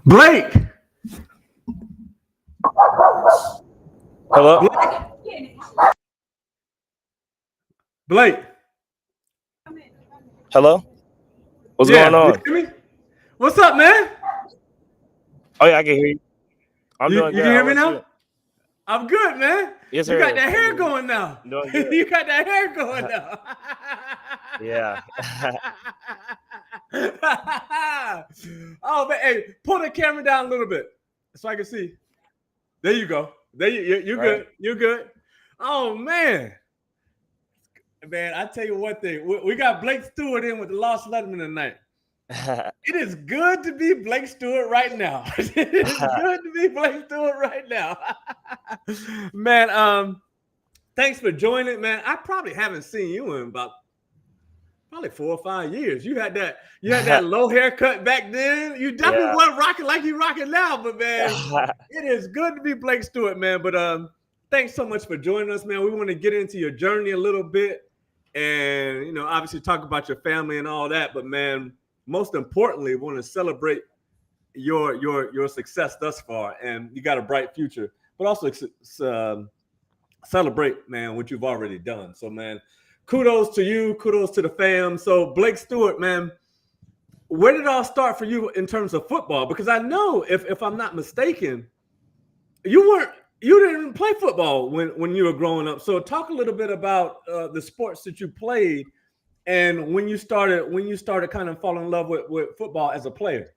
Blake. Hello? Blake. Hello? What's going on? You hear me? What's up, man? Oh, yeah, I can hear you. I'm doing good. You can hear me How about now? you? I'm good, man. Yes, You sir. got that hair going now. I'm doing good. You got that hair going now. Yeah. Oh, man. Hey, pull the camera down a little bit so I can see. There you go. There you're Right. good. You're good. Oh, man. Man, I tell you one thing. We got Blake Stewart in with the Lost Letterman tonight. It is good to be Blake Stewart right now. It is good to be Blake Stewart right now. Man, thanks for joining, man. I probably haven't seen you in about probably 4 or 5 years. You had that low haircut back then. You definitely weren't rocking like you rocking now, but man, it is good to be Blake Stewart, man. But thanks so much for joining us, man. We want to get into your journey a little bit and obviously talk about your family and all that, but man, most importantly, we want to celebrate your success thus far, and you got a bright future. But also celebrate, man, what you've already done. So, man, kudos to you, kudos to the fam. So, Blake Stewart, man, where did it all start for you in terms of football? Because I know, if I'm not mistaken, you didn't play football when you were growing up. So, talk a little bit about the sports that you played. And when you started kind of falling in love with football as a player.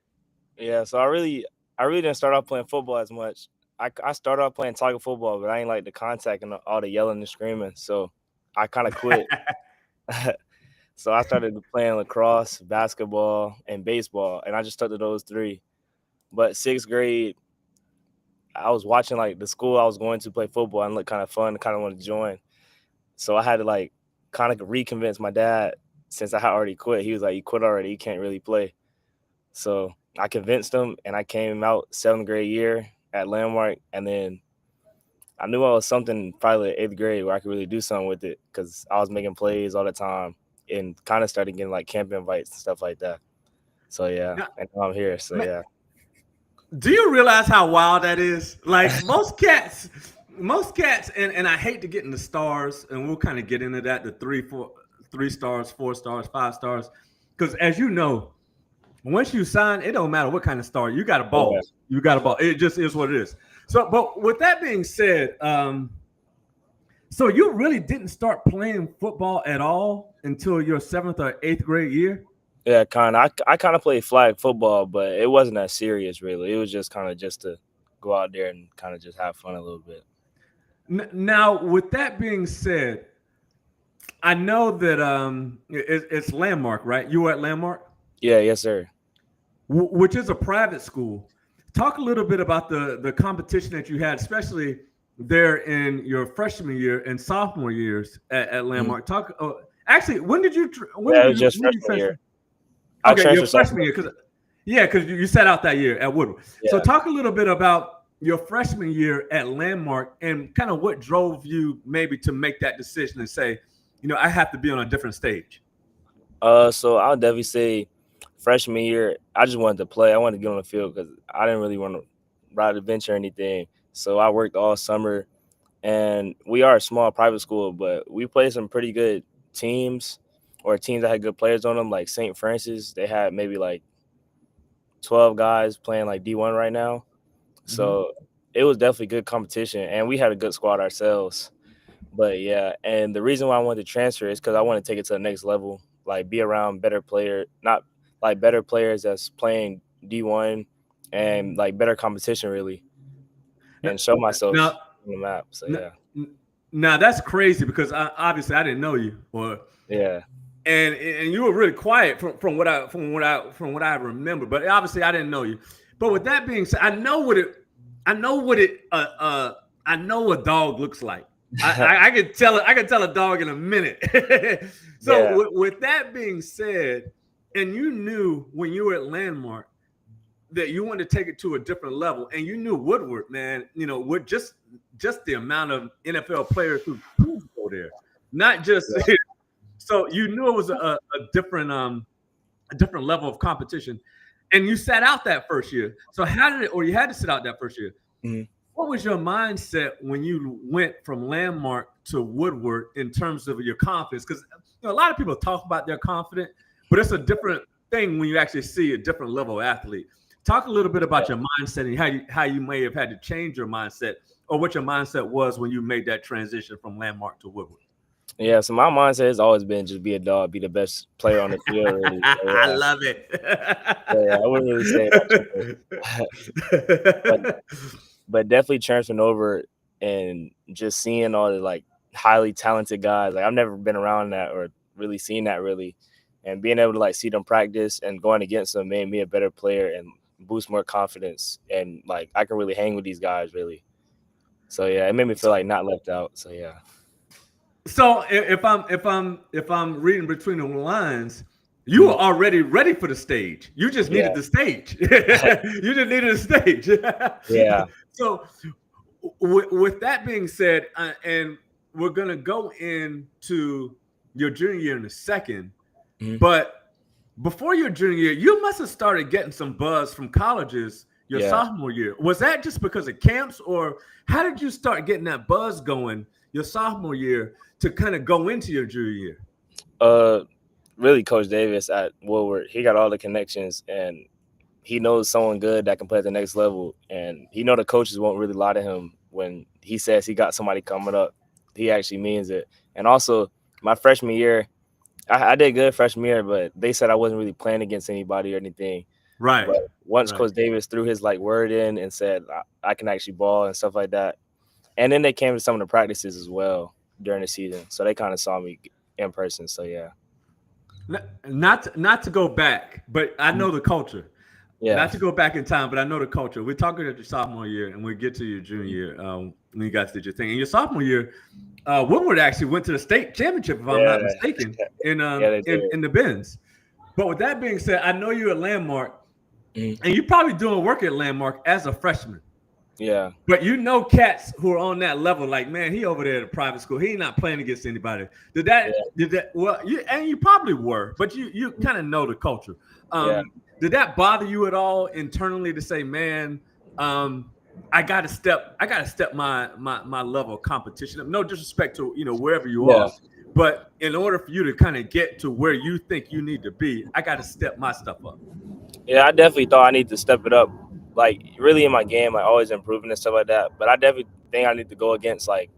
Yeah, so I really didn't start off playing football as much. I started off playing tackle football, but I ain't like the contact and all the yelling and screaming. So I kind of quit. So I started playing lacrosse, basketball, and baseball, and I just stuck to those three. But 6th grade, I was watching like the school I was going to play football and looked kind of fun, kind of wanted to join. So I had to like kind of reconvince my dad, since I had already quit. He was like, "You quit already, you can't really play." So I convinced him, and I came out 7th grade year at Landmark, and then I knew I was something probably 8th grade where I could really do something with it, because I was making plays all the time and kind of started getting like camp invites and stuff like that. So yeah, and now I'm here. So yeah. Do you realize how wild that is? Like most cats, and I hate to get into stars, and we'll kind of get into that, the 3 stars, 4 stars, 5 stars. Because as you know, once you sign, it don't matter what kind of star. You got a ball. Yeah. You got a ball. It just is what it is. So, but with that being said, so you really didn't start playing football at all until your 7th or 8th grade year? Yeah, kind of. I kind of played flag football, but it wasn't that serious, really. It was just kind of just to go out there and kind of just have fun a little bit. Now, with that being said, I know that it's Landmark, right? You were at Landmark? Yeah, yes, sir. Which is a private school. Talk a little bit about the competition that you had, especially there in your freshman year and sophomore years at Landmark. Mm-hmm. Actually, when did you? Just freshman year. Okay, your freshman year, because you sat out that year at Woodward. Yeah. So talk a little bit about your freshman year at Landmark and kind of what drove you maybe to make that decision and say, I have to be on a different stage. So I'll definitely say freshman year, I just wanted to play. I wanted to get on the field because I didn't really want to ride a bench or anything. So I worked all summer, and we are a small private school, but we played some pretty good teams, or teams that had good players on them, like St. Francis. They had maybe like 12 guys playing like D1 right now. So it was definitely good competition, and we had a good squad ourselves. But yeah, and the reason why I wanted to transfer is because I want to take it to the next level, like be around better players that's playing D1 and like better competition really, and show myself on the map. So yeah. Now that's crazy because obviously I didn't know you, yeah. And you were really quiet from what I remember. But obviously I didn't know you. But with that being said, I know a dog looks like. I could tell a dog in a minute. So with that being said, and you knew when you were at Landmark that you wanted to take it to a different level, and you knew Woodward, man, with just the amount of NFL players who go there, not just. Yeah. So you knew it was a different level of competition. And you sat out that first year. So how did it, or you had to sit out that first year? Mm-hmm. What was your mindset when you went from Landmark to Woodward in terms of your confidence? Because a lot of people talk about their confidence, but it's a different thing when you actually see a different level athlete. Talk a little bit about your mindset and how you may have had to change your mindset, or what your mindset was when you made that transition from Landmark to Woodward. Yeah, so my mindset has always been just be a dog, be the best player on the field. Really. So, I love it. I wouldn't really say that. But definitely transferring over and just seeing all the like highly talented guys. Like I've never been around that or really seen that really. And being able to like see them practice and going against them made me a better player and boost more confidence. And like I can really hang with these guys really. So yeah, it made me feel like not left out. So yeah. So if I'm reading between the lines, you were already ready for the stage. You just needed the stage. You just needed a stage. Yeah. So with that being said, and we're gonna go into your junior year in a second, but before your junior year, you must have started getting some buzz from colleges your sophomore year. Was that just because of camps, or how did you start getting that buzz going your sophomore year to kind of go into your junior year? Really, Coach Davis at Woodward, he got all the connections, and he knows someone good that can play at the next level. And he know the coaches won't really lie to him when he says he got somebody coming up. He actually means it. And also, my freshman year, I did good freshman year, but they said I wasn't really playing against anybody or anything. Right. But once Coach Davis threw his like word in and said I can actually ball and stuff like that, and then they came to some of the practices as well during the season, so they kind of saw me in person. So yeah. Not to go back, but I know the culture. Yeah. Not to go back in time, but I know the culture. We're talking about your sophomore year, and we'll get to your junior year when you guys did your thing. In your sophomore year, Woodward actually went to the state championship, if I'm not mistaken, in the Benz. But with that being said, I know you're at Landmark, and you're probably doing work at Landmark as a freshman. Yeah. But you know cats who are on that level, like, man, he over there at a private school. He ain't not playing against anybody. Did that well, you probably were, but you kind of know the culture. Did that bother you at all internally to say, man, I gotta step my level of competition up? No disrespect to wherever you are, but in order for you to kind of get to where you think you need to be, I gotta step my stuff up. Yeah, I definitely thought I need to step it up. Like really in my game, like always improving and stuff like that. But I definitely think I need to go against like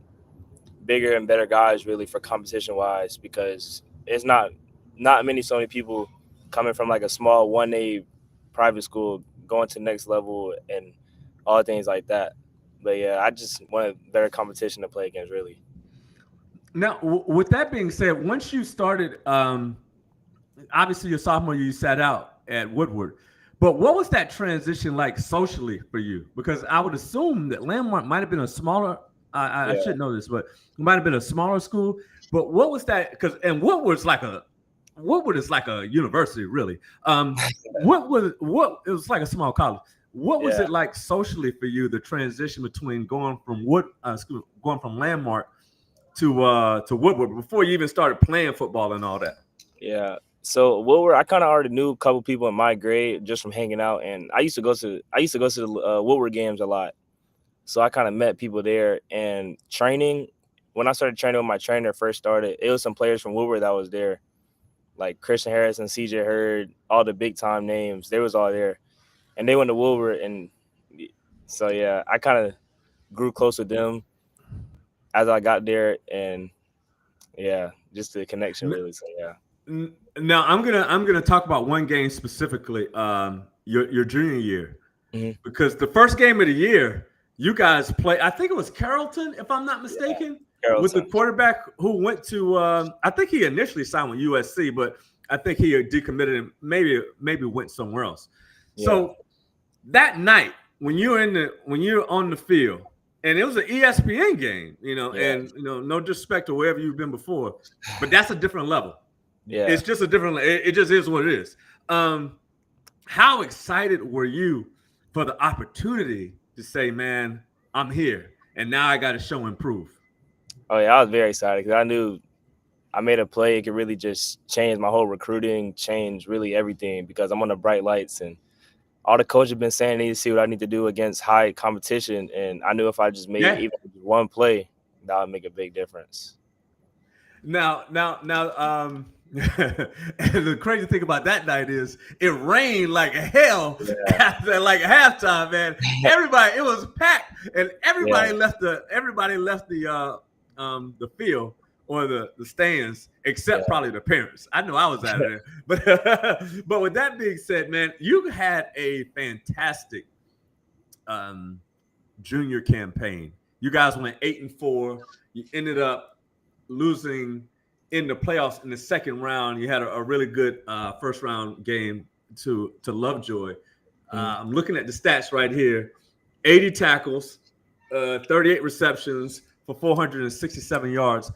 bigger and better guys really for competition wise, because it's not so many people coming from like a small 1A private school going to the next level and all things like that. But yeah, I just wanted better competition to play against really. Now, with that being said, once you started, obviously your sophomore year you sat out at Woodward. But what was that transition like socially for you? Because I would assume that Landmark might have been a smaller, I should know this, but it might have been a smaller school. But what was that? Because Woodward is like a university, really. It was like a small college. What was it like socially for you? The transition between going from Landmark to Woodward before you even started playing football and all that. Yeah. So Woodward, I kind of already knew a couple people in my grade just from hanging out, and I used to go to the Woodward games a lot. So I kind of met people there. And training, when I started training with my trainer first started, it was some players from Woodward that was there, like Christian Harris and CJ Hurd, all the big time names. They was all there, and they went to Woodward, and so yeah, I kind of grew close with them as I got there, and yeah, just the connection really. So yeah. Now I'm gonna talk about one game specifically, your junior year, because the first game of the year you guys play. I think it was Carrollton, if I'm not mistaken, with the quarterback who went to. I think he initially signed with USC, but I think he decommitted and maybe went somewhere else. Yeah. So that night when you're on the field, and it was an ESPN game, and no disrespect to wherever you've been before, but that's a different level. Yeah, it's just a different. It just is what it is. How excited were you for the opportunity to say, "Man, I'm here, and now I got to show and prove"? Oh yeah, I was very excited because I knew I made a play. It could really just change my whole recruiting, change really everything because I'm on the bright lights, and all the coaches have been saying they need to see what I need to do against high competition, and I knew if I just made even one play, that would make a big difference. Now, and the crazy thing about that night is it rained like hell after like halftime, man. Everybody, it was packed, and everybody left the field or the stands except probably the parents. I know I was out of there, but with that being said, man, you had a fantastic junior campaign. You guys went 8-4. You ended up losing in the playoffs in the second round. You had a really good first round game to Lovejoy. I'm looking at the stats right here: 80 tackles, 38 receptions for 467 yards.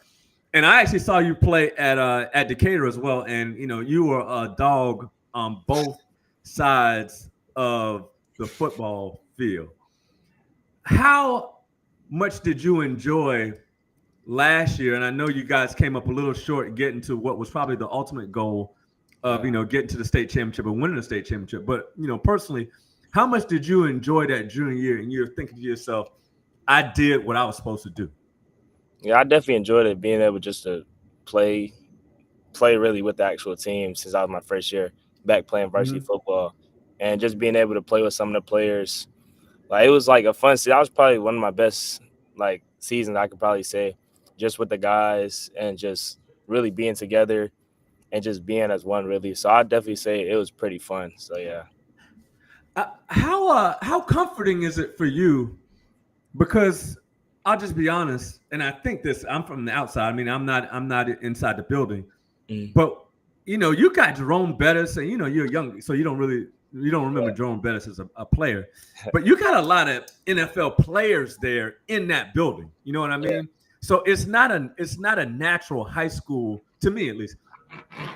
And I actually saw you play at Decatur as well, and you were a dog on both sides of the football field. How much did you enjoy last year? And I know you guys came up a little short getting to what was probably the ultimate goal of getting to the state championship and winning the state championship. But personally, how much did you enjoy that junior year? And you're thinking to yourself, I did what I was supposed to do. Yeah, I definitely enjoyed it, being able just to play really with the actual team since I was my first year back playing varsity football, and just being able to play with some of the players. Like, it was like a fun season. That was probably one of my best seasons, I could probably say, just with the guys and just really being together and just being as one, really. So I'd definitely say it was pretty fun. So yeah. How comforting is it for you? Because I'll just be honest, and I think this. I'm from the outside. I mean, I'm not inside the building, but you got Jerome Bettis, and you're young, so you don't remember Jerome Bettis as a player, but you got a lot of NFL players there in that building. You know what I mean? Yeah. So it's not a natural high school, to me at least.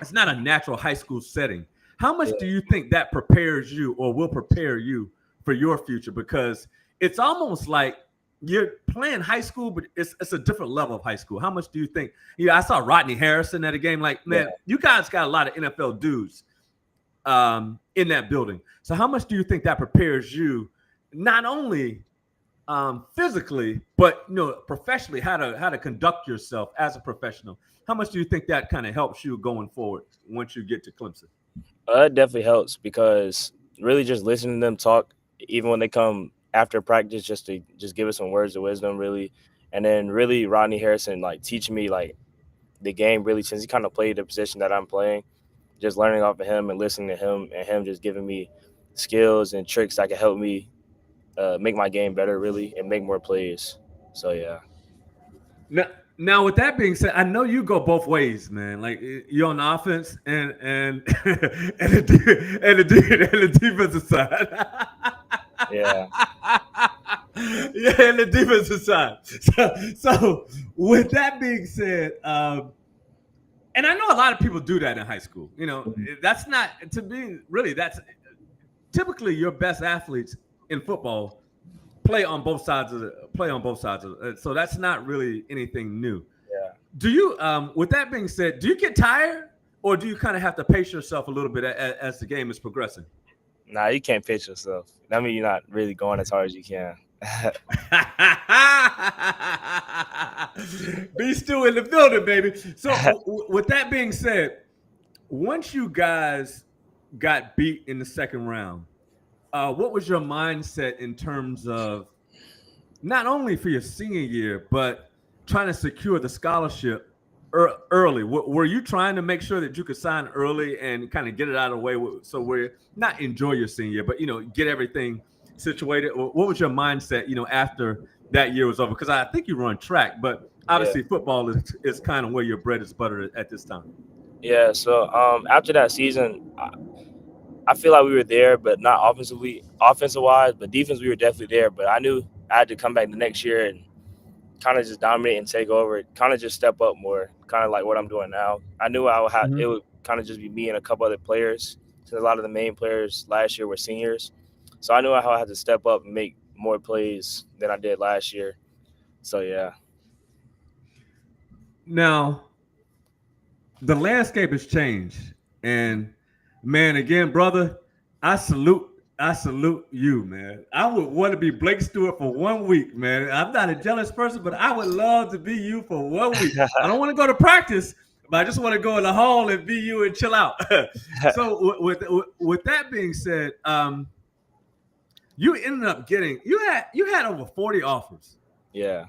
It's not a natural high school setting. How much do you think that prepares you or will prepare you for your future? Because it's almost like you're playing high school, but it's a different level of high school. How much do you think? I saw Rodney Harrison at a game. Like, man, you guys got a lot of NFL dudes in that building. So how much do you think that prepares you, not only physically, but professionally, how to conduct yourself as a professional? How much do you think that kind of helps you going forward once you get to Clemson? It definitely helps, because really just listening to them talk, even when they come after practice, just to give us some words of wisdom, really. And then really Rodney Harrison teaching me the game, really, since he kind of played the position that I'm playing, just learning off of him and listening to him, and him just giving me skills and tricks that can help me make my game better, really, and make more plays. So yeah. Now, with that being said, I know you go both ways, man. Like, you're on the offense and the defensive side. Yeah. Yeah, and the defensive side. So with that being said, and I know a lot of people do that in high school. That's not, to me, really, that's typically your best athletes in football play on both sides of it. So that's not really anything new. Yeah. Do you, with that being said, do you get tired, or do you kind of have to pace yourself a little bit as the game is progressing? Nah, you can't pace yourself. I mean, you're not really going as hard as you can. Be still in the building, baby. So with that being said, once you guys got beat in the second round, what was your mindset in terms of not only for your senior year, but trying to secure the scholarship early? Were you trying to make sure that you could sign early and kind of get it out of the way, so we're not enjoy your senior year, but get everything situated? What was your mindset, after that year was over? Because I think you run track, but obviously football is kind of where your bread is buttered at this time. Yeah. So after that season, I feel like we were there, but not offensive-wise, but defense, we were definitely there. But I knew I had to come back the next year and kind of just dominate and take over, kind of just step up more, kind of like what I'm doing now. I knew it would kind of just be me and a couple other players, since a lot of the main players last year were seniors. So I knew how I had to step up and make more plays than I did last year. So, yeah. Now, the landscape has changed. And, man, again, brother, I salute I salute you, man. I would want to be Blake Stewart for 1 week, man. I'm not a jealous person, but I would love to be you for 1 week. I don't want to go to practice, but I just want to go in the hall and be you and chill out. So with that being said, you ended up getting you had over 40 offers. Yeah.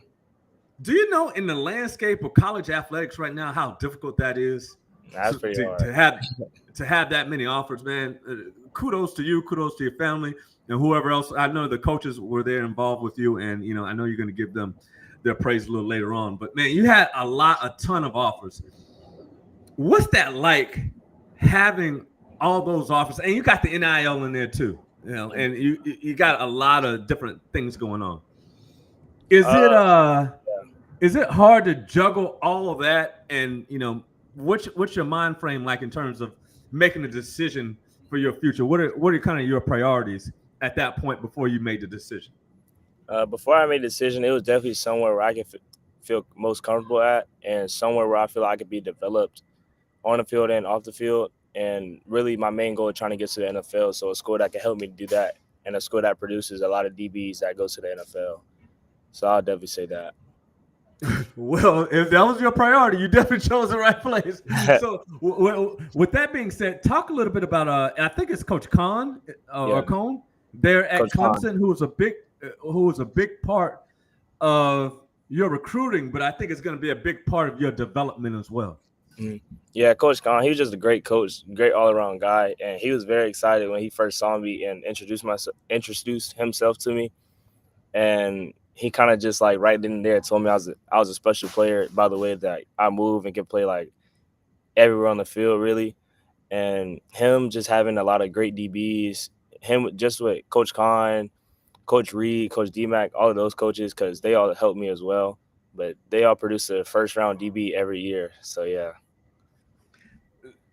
Do you know in the landscape of college athletics right now how difficult that is? That's pretty hard. To have that many offers, man. Kudos to you, kudos to your family, and whoever else. I know the coaches were there involved with you, and I know you're going to give them their praise a little later on. But man, you had a ton of offers. What's that like having all those offers, and you got the NIL in there too, and you got a lot of different things going on. Is it hard to juggle all of that, and what's your mind frame like in terms of making a decision for your future? What are kind of your priorities at that point before you made the decision? Before I made the decision, it was definitely somewhere where I can feel most comfortable at, and somewhere where I feel I could be developed on the field and off the field. And really, my main goal is trying to get to the NFL. So a school that can help me do that, and a school that produces a lot of DBs that goes to the NFL. So I'll definitely say that. Well, if that was your priority, you definitely chose the right place. So, with that being said, talk a little bit about I think it's Coach Kahn or Cone there at Clemson, who was a big part of your recruiting, but I think it's going to be a big part of your development as well. Mm-hmm. Yeah, Coach Kahn, he was just a great coach, great all-around guy, and he was very excited when he first saw me and introduced himself to me, and he kind of just like right then and there told me I was a special player by the way that I move and can play like everywhere on the field really. And him just having a lot of great DBs, him just with Coach Kahn, Coach Reed, Coach DMAC, all of those coaches, because they all helped me as well. But they all produce a first-round DB every year. So, yeah.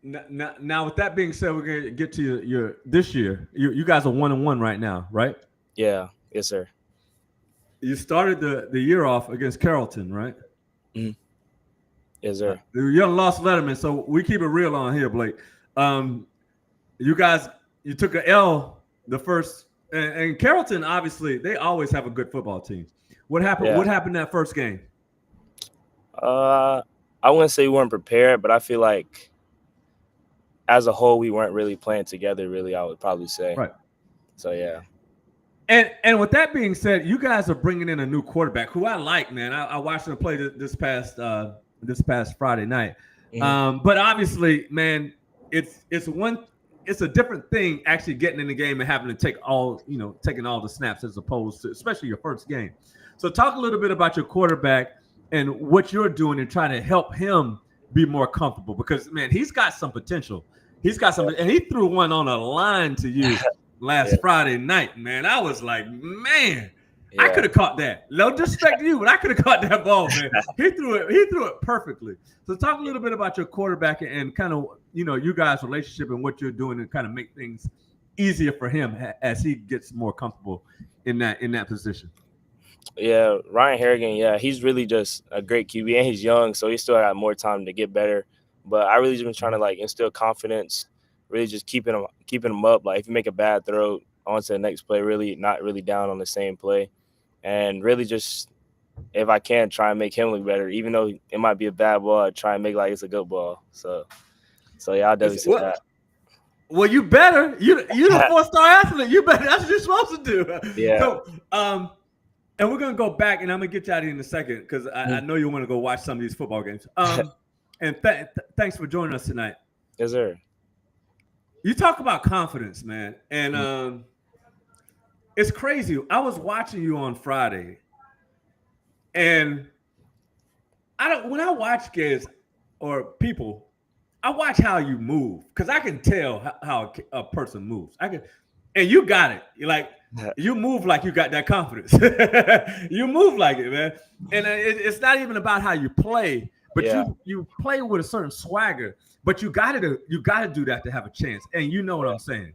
Now, with that being said, we're going to get to your this year. You guys are 1-1 right now, right? Yeah. Yes, sir. You started the year off against Carrollton, right? Mm-hmm. Yes, sir. You lost Letterman, so we keep it real on here, Blake. You took an L the first, and Carrollton, obviously, they always have a good football team. What happened? Yeah. What happened that first game? I wouldn't say we weren't prepared, but I feel like as a whole, we weren't really playing together, really, I would probably say. Right. So, yeah. And with that being said, you guys are bringing in a new quarterback who I like, man. I watched him play this past Friday night. Mm-hmm. But obviously, man, it's a different thing actually getting in the game and having to taking all the snaps as opposed to especially your first game. So talk a little bit about your quarterback and what you're doing and trying to help him be more comfortable because man, he's got some potential. He's got some, and he threw one on a line to you. Last Friday night, man, I was like, man, I could have caught that. No disrespect to you, but I could have caught that ball, man. He threw it perfectly. So talk a little bit about your quarterback and kind of, you guys' relationship and what you're doing to kind of make things easier for him as he gets more comfortable in that position. Yeah, Ryan Harrigan, yeah, he's really just a great QB and he's young, so he still got more time to get better. But I really just been trying to like instill confidence. Really just keeping them up. Like if you make a bad throw, on to the next play, really not really down on the same play. And really just, if I can, try and make him look better. Even though it might be a bad ball, I try and make like it's a good ball. So yeah, I'll definitely say that. Well, you better. You're the 4-star athlete. You better. That's what you're supposed to do. Yeah. So, and we're going to go back, and I'm going to get you out of here in a second because I know you want to go watch some of these football games. And thanks for joining us tonight. Yes, sir. You talk about confidence, man, and it's crazy. I was watching you on Friday, and when I watch kids or people, I watch how you move because I can tell how a person moves. And you got it. You're like you move like you got that confidence. You move like it, man. And it's not even about how you play, but you play with a certain swagger. But you got to do that to have a chance. And you know what I'm saying.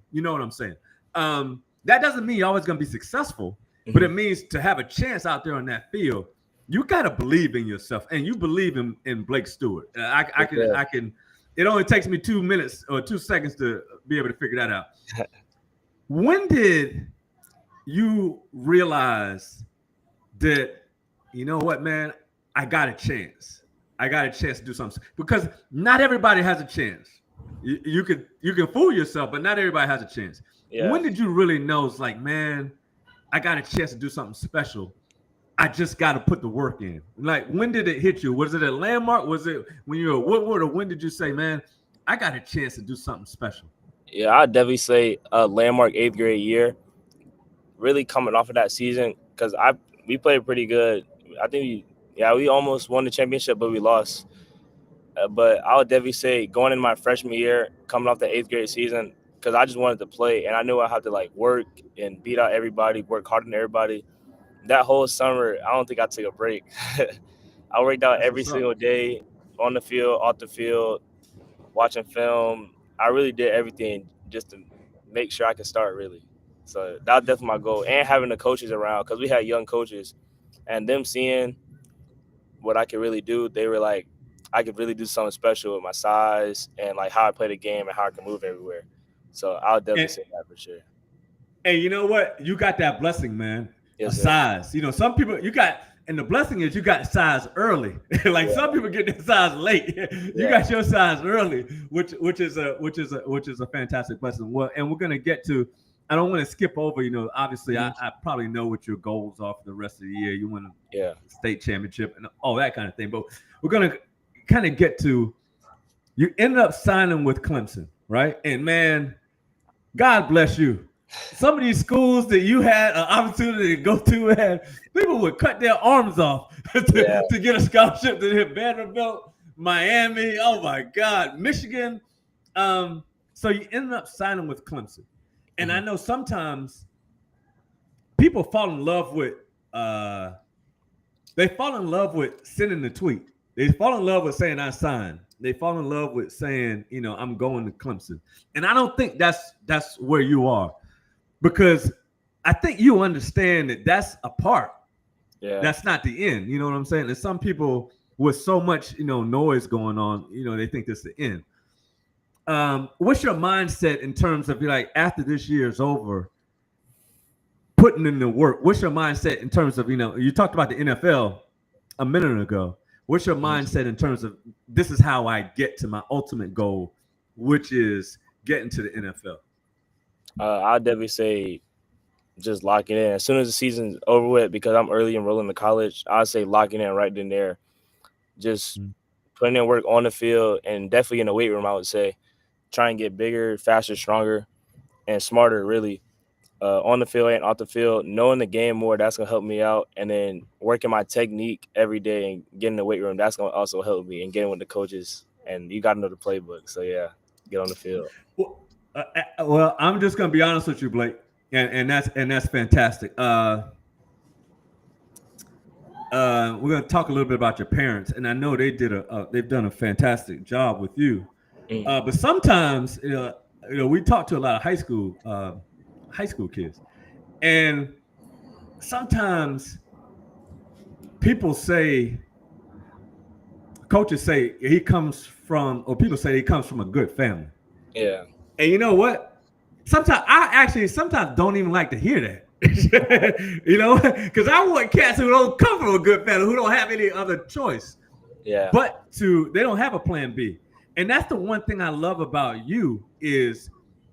That doesn't mean you're always going to be successful, but it means to have a chance out there on that field, you got to believe in yourself. And you believe in Blake Stewart. I can. It only takes me 2 minutes or 2 seconds to be able to figure that out. When did you realize that, you know what, man, I got a chance. I got a chance to do something, because not everybody has a chance. You can fool yourself, but not everybody has a chance. Yeah. When did you really know it's like, man, I got a chance to do something special? I just got to put the work in. Like, when did it hit you? Was it a landmark? Was it when you were at Woodward, or when did you say, man, I got a chance to do something special? Yeah, I'd definitely say a landmark 8th grade year. Really coming off of that season, because we played pretty good. I think we almost won the championship, but we lost. But I would definitely say going in my freshman year, coming off the 8th grade season, because I just wanted to play, and I knew I had to like work and beat out everybody, work harder than everybody. That whole summer, I don't think I took a break. I worked out every single day, on the field, off the field, watching film. I really did everything just to make sure I could start, really. So that was definitely my goal. And having the coaches around, because we had young coaches, and them seeing what I could really do, they were like, I could really do something special with my size and like how I play the game and how I can move everywhere. So I'll definitely say that for sure. And you know what? You got that blessing, man. Yes, size. You know, some people you got, and the blessing is you got size early. Like some people get their size late. You got your size early, which is a fantastic blessing. Well, and we're gonna get to. I don't want to skip over. You know, obviously, I probably know what your goals are for the rest of the year. You want a state championship and all that kind of thing. But we're gonna kind of get to. You ended up signing with Clemson, right? And man, God bless you. Some of these schools that you had an opportunity to go to, and people would cut their arms off to get a scholarship to hit Vanderbilt, Miami. Oh my God, Michigan. So you ended up signing with Clemson, and I know sometimes people fall in love with. They fall in love with sending the tweet. They fall in love with saying I signed. They fall in love with saying, you know, I'm going to Clemson, and I don't think that's where you are. Because I think you understand that that's a part. Yeah. That's not the end. You know what I'm saying? And some people with so much, noise going on, they think that's the end. What's your mindset in terms of like after this year is over, putting in the work? What's your mindset in terms of, you talked about the NFL a minute ago. What's your mindset in terms of this is how I get to my ultimate goal, which is getting to the NFL? I'd definitely say just locking in. As soon as the season's over with, because I'm early enrolling to college, I'd say locking in right then there. Just putting in work on the field and definitely in the weight room, I would say. Try and get bigger, faster, stronger, and smarter, really. On the field and off the field, knowing the game more, that's going to help me out. And then working my technique every day and getting in the weight room, that's going to also help me, and getting with the coaches. And you got to know the playbook. So, yeah, get on the field. Well, I'm just gonna be honest with you, Blake, and that's fantastic. We're gonna talk a little bit about your parents, and I know they've done a fantastic job with you. But sometimes, we talk to a lot of high school kids, and sometimes people say, coaches say people say he comes from a good family. Yeah. And you know what? Sometimes don't even like to hear that. Because I want cats who don't come from a good family, who don't have any other choice. Yeah. But they don't have a plan B. And that's the one thing I love about you is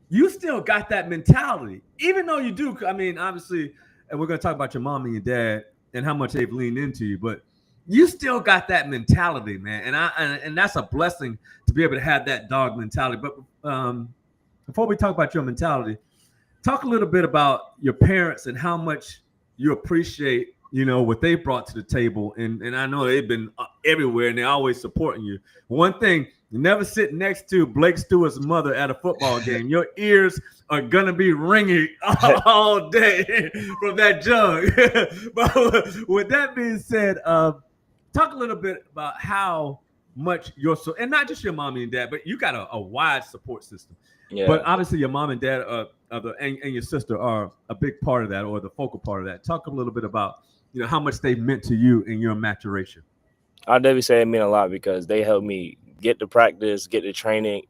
you still got that mentality. Even though you do, I mean, obviously, and we're going to talk about your mom and your dad and how much they've leaned into you, but you still got that mentality, man. And that's a blessing to be able to have that dog mentality. But before we talk about your mentality, talk a little bit about your parents and how much you appreciate, what they brought to the table. And I know they've been everywhere and they're always supporting you. One thing, you never sit next to Blake Stewart's mother at a football game. Your ears are going to be ringing all day from that jug. But with that being said, talk a little bit about how much and not just your mommy and dad, but you got a wide support system. Yeah. But obviously your mom and dad and your sister are a big part of that, or the focal part of that. Talk a little bit about, how much they meant to you in your maturation. I'd definitely say it meant a lot because they helped me get to practice, get to training,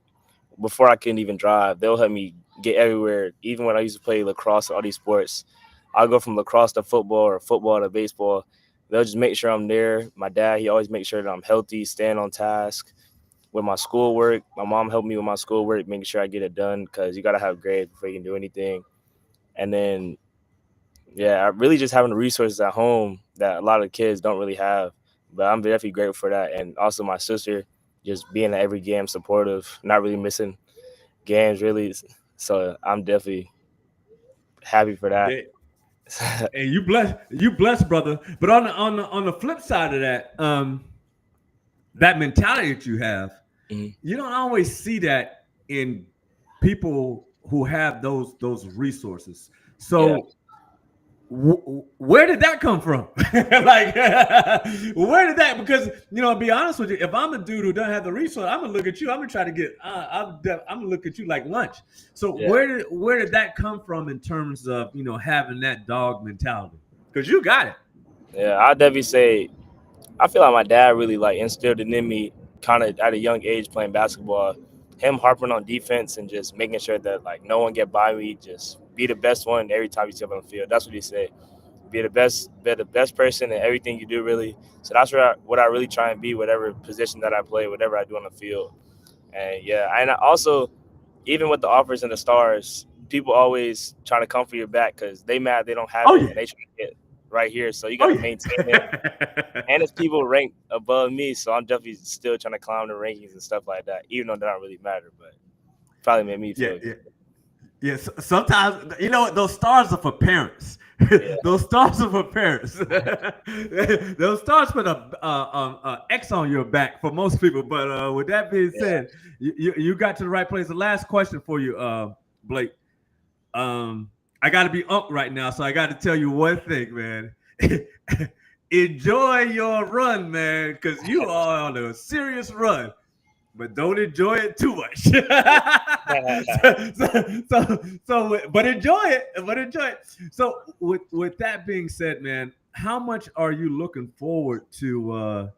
before I couldn't even drive. They'll help me get everywhere. Even when I used to play lacrosse or all these sports, I'll go from lacrosse to football or football to baseball. They'll just make sure I'm there. My dad, he always makes sure that I'm healthy, staying on task. With my schoolwork, my mom helped me with my schoolwork, making sure I get it done because you got to have grades before you can do anything. And then, I really just having the resources at home that a lot of kids don't really have. But I'm definitely grateful for that. And also my sister just being at every game supportive, not really missing games really. So I'm definitely happy for that. And you blessed, brother. But on the flip side of that, that mentality that you have, you don't always see that in people who have those resources. So where did that come from? Like, where did that? Because to be honest with you, if I'm a dude who doesn't have the resource, I'm gonna look at you. I'm gonna try to get. I'm gonna look at you like lunch. So where did that come from in terms of having that dog mentality? Because you got it. Yeah, I'd definitely say I feel like my dad really like instilled it in me kind of at a young age playing basketball. Him harping on defense and just making sure that like no one get by me, just be the best one every time you step on the field. That's what he said. Be the best person in everything you do, really. So that's what I really try and be, whatever position that I play, whatever I do on the field. And and I also, even with the offers and the stars, people always try to come for your back because they mad they don't have it and they try to get right here. So you got to maintain it. And it's people ranked above me, so I'm definitely still trying to climb the rankings and stuff like that, even though that don't really matter. But probably made me feel good. Yeah, sometimes those stars are for parents. Those stars are for parents. Those stars put a X on your back for most people. But with that being said, you got to the right place. The last question for you, Blake. I got to be up right now, so I got to tell you one thing, man. Enjoy your run, man, because you are on a serious run. But don't enjoy it too much. But enjoy it. So with that being said, man, how much are you looking forward to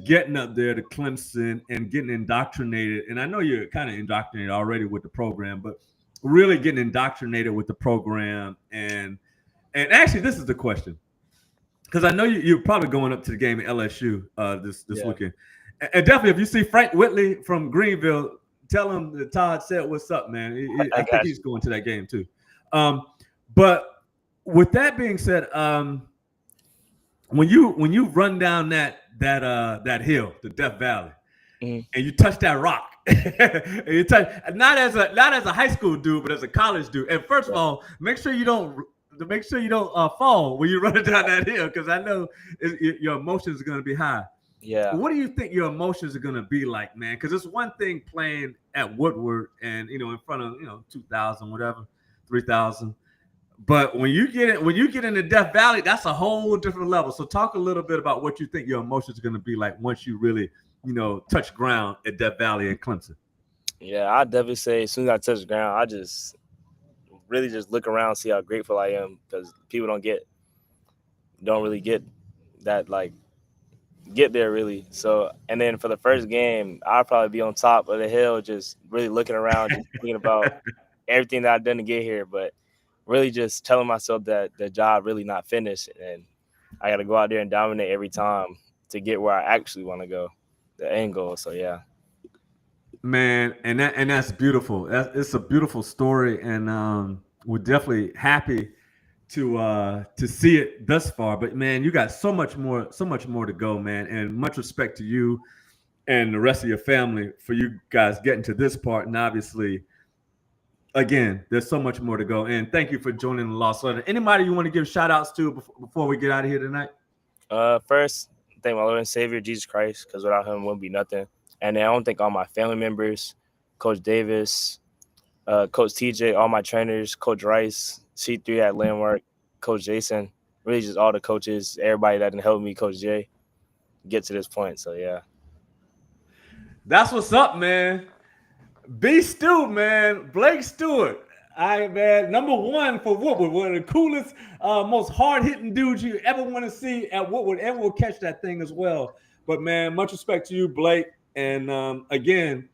getting up there to Clemson and getting indoctrinated? And I know you're kind of indoctrinated already with the program, but really getting indoctrinated with the program. And actually, this is the question, because I know you're probably going up to the game at LSU this weekend. And definitely, if you see Frank Whitley from Greenville, tell him that Todd said, "What's up, man?" I think he's going to that game too. But with that being said, when you run down that hill, the Death Valley, and you touch that rock, and you touch not as a high school dude, but as a college dude. And first of all, make sure you don't fall when you're running down that hill, because I know your emotions are going to be high. Yeah. What do you think your emotions are gonna be like, man? Because it's one thing playing at Woodward and in front of 2,000, whatever, 3,000. But when you get into Death Valley, that's a whole different level. So talk a little bit about what you think your emotions are gonna be like once you really, touch ground at Death Valley and Clemson. Yeah, I'd definitely say as soon as I touch the ground, I just really just look around, see how grateful I am, because people don't really get that get there really. So, and then for the first game, I'll probably be on top of the hill, just really looking around, just thinking about everything that I've done to get here, but really just telling myself that the job really not finished, and I got to go out there and dominate every time to get where I actually want to go, the end goal. So yeah, man, and that's beautiful. It's a beautiful story, and we're definitely happy to see it thus far. But man, you got so much more to go, man. And much respect to you and the rest of your family for you guys getting to this part. And obviously, again, there's so much more to go. And thank you for joining the Lost Letter. Anybody you want to give shout outs to before we get out of here tonight? First, thank my Lord and Savior Jesus Christ, because without him, wouldn't be nothing. And then I want to thank all my family members, Coach Davis, Coach TJ, all my trainers, Coach Rice, C3 at Landmark, Coach Jason, really just all the coaches, everybody that didn't help me, Coach Jay, get to this point. So yeah, that's what's up, man. B. Stu, man, Blake Stewart. Man, number one for Woodward, one of the coolest, most hard-hitting dudes you ever want to see at Woodward, and we'll catch that thing as well. But man, much respect to you, Blake. And again,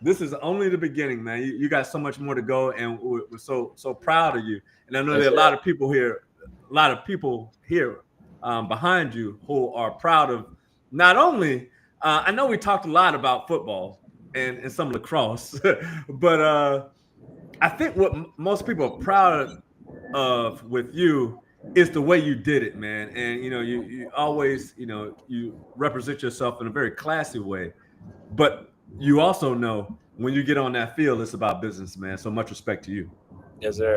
this is only the beginning, man. You got so much more to go, and we're so proud of you. And I know there are a lot of people here behind you who are proud of not only. I know we talked a lot about football and some lacrosse, but I think what most people are proud of with you is the way you did it, man. And you always, you represent yourself in a very classy way, but you also know when you get on that field, it's about business, man. So much respect to you. Yes, sir.